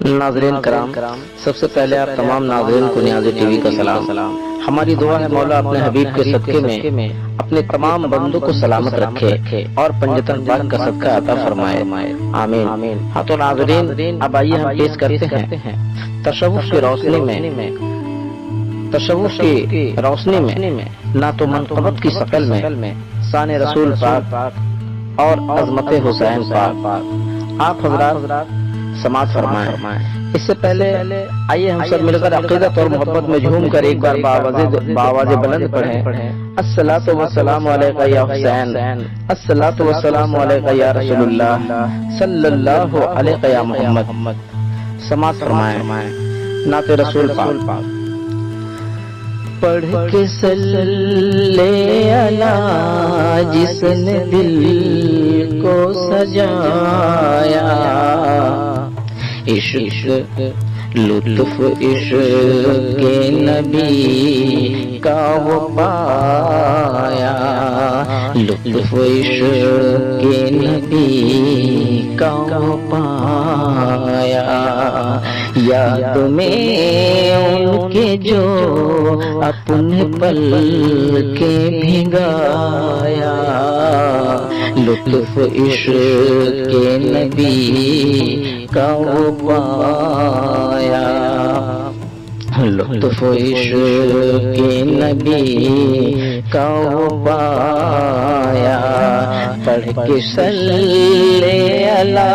ناظرین کرام، سب سے پہلے آپ تمام ناظرین کو نیازی ٹی وی کا سلام۔ ہماری دعا ہے مولا اپنے حبیب کے صدقے میں اپنے تمام بندوں کو سلامت رکھے اور پنجتن پاک کا صدقہ عطا فرمائے، آمین۔ ہاں تو ناظرین، اب آئیے ہم پیش کرتے ہیں تصوف کی روشنی میں نعت و منقبت کی شکل میں شان رسول پاک اور عظمت حسین پاک۔ آپ حضرات سماعت فرمائیں۔ اس سے پہلے آئیے ہم سب مل کر عقیدت اور محبت میں جھوم کر ایک بار بآواز بلند پڑھیں، الصلاۃ والسلام علیکہ یا حسین، الصلاۃ والسلام علیکہ یا رسول اللہ، صلی اللہ علیہ یا محمد۔ سماعت فرمائیں نعت رسول پاک۔ پڑھ کے صلی علی جس نے دل کو سجایا، عشق لطف عشق کے نبی کا وہ پایا، لطف عشق کے نبی کا وہ پایا، یاد میں ان کے جو اپنے پل کے بھگایا، لطف عشق کے نبی کا وہ پایا، لطف عشق کے نبی کا وہ پایا، پڑھ کے صلی علی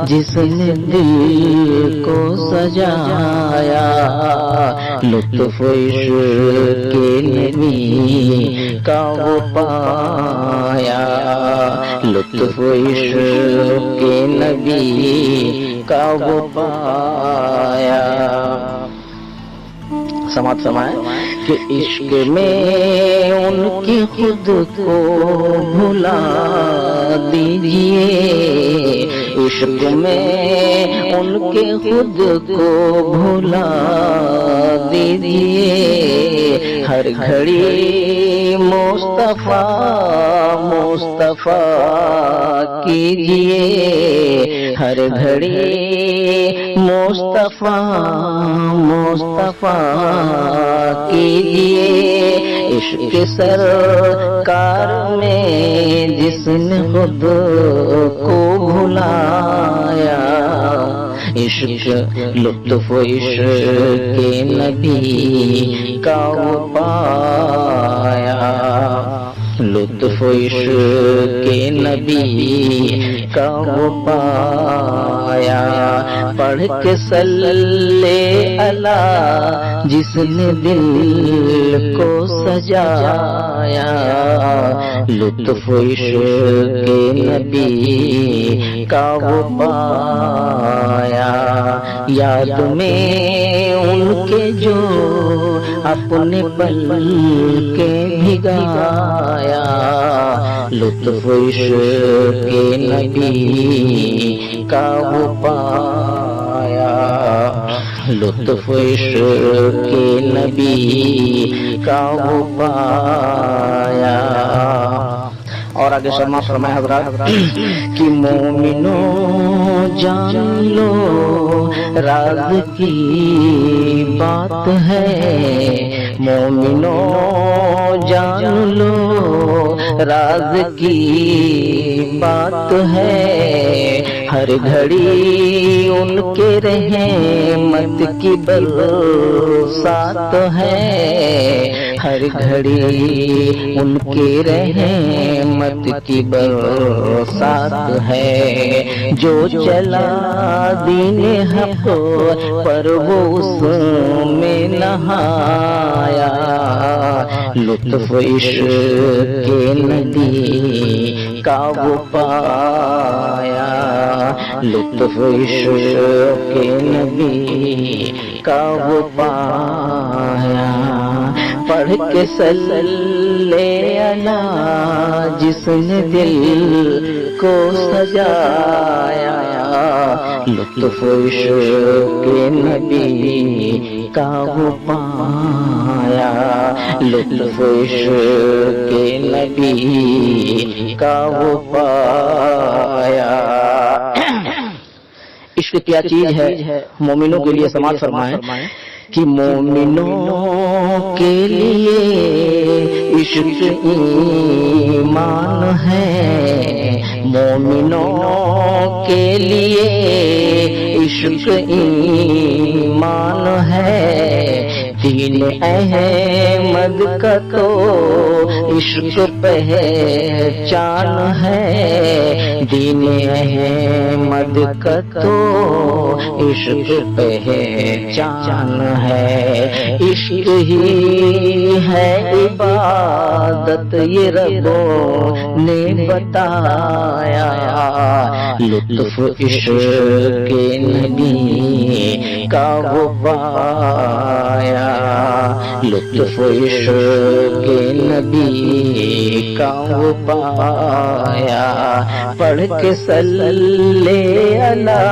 جس نے دل کو سجایا، لطف عشق کے نبی کا وہ پایا، لطف عشق کے نبی کا وہ پایا۔ سماعت فرمائیں کہ عشق میں ان کی خود کو بھلا دیجئے، عشق میں ان کے خود کو بھلا دیجئے، ہر گھڑی مصطفیٰ کیجئے، ہر گھڑی مصطفیٰ کیجئے، عشق سرکار میں جس نے خود کو بھلایا، عشق لطف عشق کے نبی کا وہ پایا، لطف عشق کے نبی کا وہ پایا، پڑھ کے صلی علی جس نے دل کو سجایا، لطف عشق کے نبی کا وہ پایا، یاد میں ان کے جو اپنے پل کے بھگایا، لطف عشق کے نبی کا وہ پایا، لطف عشق کے نبی کا وہ پایا۔ اور آگے سماعت فرمائے حضرات کہ مومنوں جان لو راز کی بات ہے، مومنوں جان لو راز کی بات ہے، ہر گھڑی ان کے رحمت کی برسات ہے، ہر گھڑی ان کے رحمت کی برسات ہے، جو چلا دین حق پر وہ اس میں نہایا، لطف عشق کے نبی کا وہ پایا، لطف عشق کے نبی کا وہ پایا، پڑھ کے صلی علی جس نے دل کو سجایا، لطف عشق کے نبی کا وہ پایا، لطف عشق کے نبی کا وہ پایا، عشق کیا چیز ہے مومنوں کے لیے سماعت فرمائیں کہ مومنوں کے لیے عشق ایمان ہے، مومنوں کے لیے عشق ایمان ہے، دین احمد کا تو عشق پہچان ہے، دین احمد کا تو عشق پہچان ہے، عشق ہی ہے عبادت یہ ربوں نے بتایا، لطف عشق کے نبی کا وہ پایا، لطف عشق کے نبی کا وہ پایا، پڑھ کے صلی علی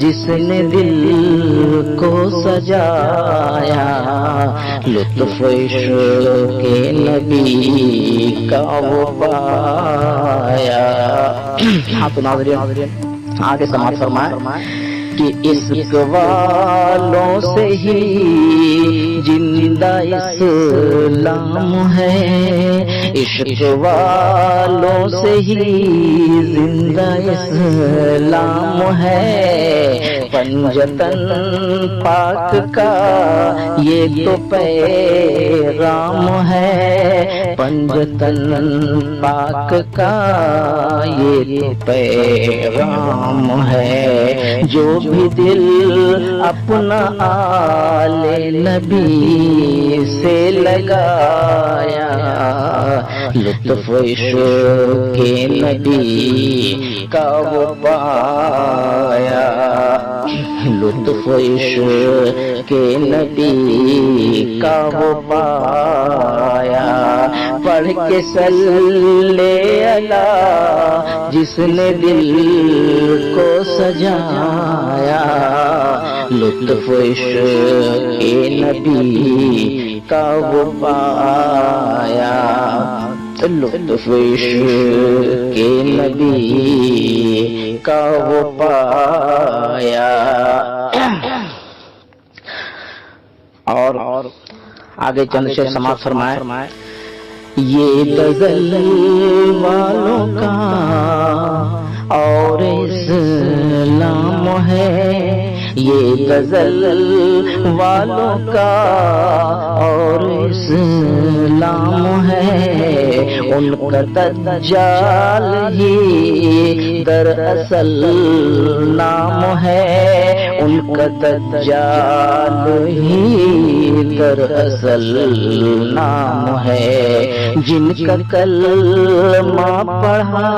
جس نے دل کو سجایا، لطف عشق کے نبی کا وہ پایا۔ ہاں تو ناظرین آگے سماعت فرمائیں کہ عشق والوں سے ہی زندہ اسلام ہے، عشق والوں سے ہی زندہ اسلام ہے، پنجتن پاک کا یہ تو پیغام ہے، پنجتن پاک کا یہ تو پیغام ہے، جو بھی دل اپنا آل نبی سے لگایا، لطف عشق کے نبی کا وہ پایا، لطف عشق کے نبی کا وہ پایا، پڑھ کے صلی علی جس نے دل کو سجایا، لطف عشق کے نبی کا وہ پایا، لطف عشق کے نبی کا وہ پایا۔ اور آگے چند شعر سماعت فرمائے، یہ غزل والوں کا اور اسلام ہے، یہ غزل والوں کا اور اسلام ہے، ان کا دجال ہی دراصل نام ہے، ان کا دجال ہی دراصل نام ہے، جن کا کلمہ پڑھا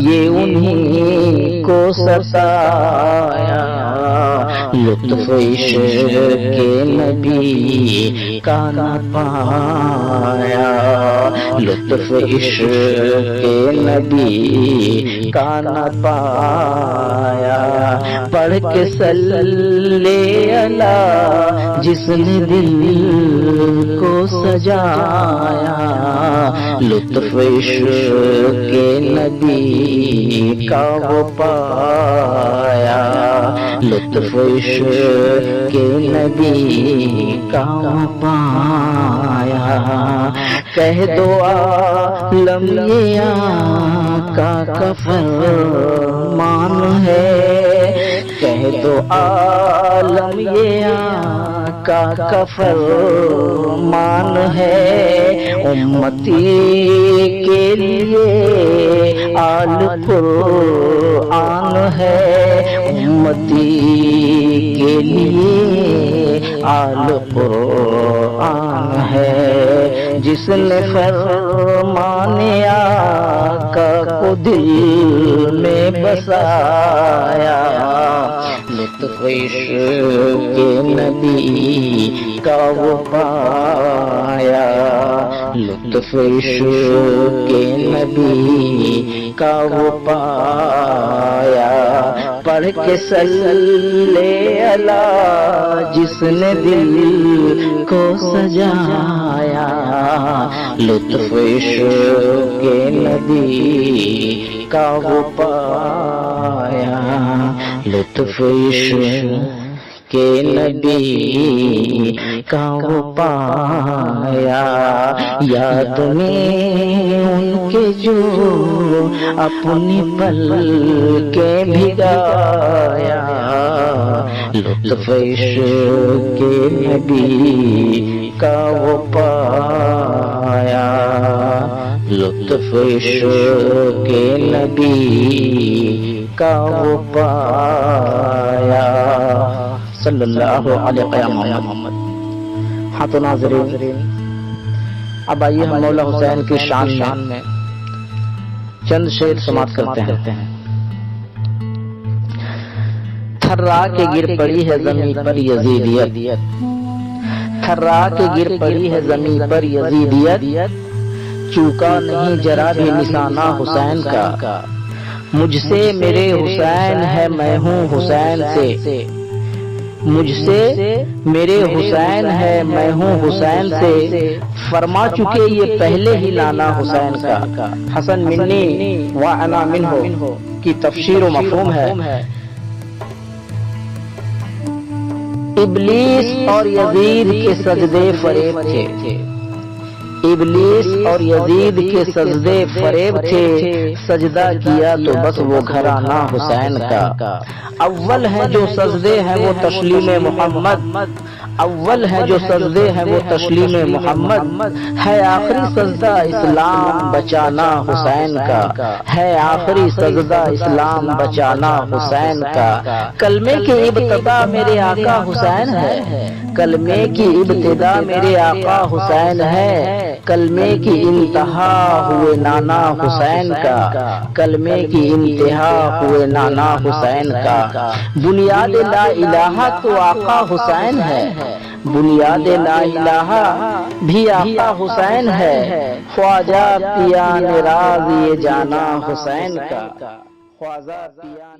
یہ انہیں کو ستایا، لطف عشق کے نبی کا نہ پایا، لطف عشق کے نبی کا نہ پایا، پڑھ کے صلی علی جس نے دل کو سجایا، لطف عشق کے نبی کا وہ پایا، لطف عشق کے نبی کا وہ پایا، کہہ دو عالم یہ آقا کا فرمان ہے، کہہ دو عالم یہ آقا کا فرمان ہے، امتی کے لیے آل قرآن ہے، امتی کے لیے آل قرآن ہے، جس نے فرمان آقا کو دل میں بسایا، لطف عشق کے نبی کا وہ پایا، لطف عشق کے نبی کا وہ پایا، پڑھ کے صلی علی جس نے دل کو سجایا، لطف عشق کے نبی کا وہ پایا، لطف عشق کے نبی کا وہ پایا، یاد میں ان کے جو اپنی پل کے بھگایا، لطف عشق کے نبی کا وہ پایا، لطف عشق کے نبی کا وہ پایا، صلی اللہ علیہ محمد۔ ہاں تو ناظرین، اب آئیے ہم مولا حسین کی شان میں چند شعر سماعت کرتے ہیں۔ تھرا کے گر پڑی ہے زمین پر یزیدیت، تھرا کے گر پڑی ہے زمین پر یزیدیت، چوکا نہیں جرا بھی نشانہ حسین کا، مجھ سے میرے حسین ہے میں ہوں حسین سے، مجھ سے میرے حسین ہے میں ہوں حسین سے، فرما چکے یہ پہلے ہی نانا حسین کا، حسن منی وانا منہ کی تفسیر و مفہوم ہے۔ ابلیس اور یزید کے سجدے فریب تھے، ابلیس اور یزید کے سجدے فریب تھے، سجدہ کیا تو بس وہ گھرانہ حسین کا، اول ہے جو سجدے ہیں وہ تسلیم محمد، اول ہے جو سجدے ہیں وہ تسلیم محمد، ہے آخری سجدہ اسلام بچانا حسین کا، ہے آخری سجدہ اسلام بچانا حسین کا، کلمے کی ابتدا میرے آقا حسین ہے، کلمے کی ابتدا میرے آقا حسین ہے، کلمے کی انتہا ہوئے نانا حسین کا، کلمے کی انتہا ہوئے نانا حسین کا، بنیاد لا الہ تو آقا حسین ہے، بنیاد لا الہ بھی آقا حسین ہے، خواجہ پیان راز یہ جانا حسین کا، خواجہ پیان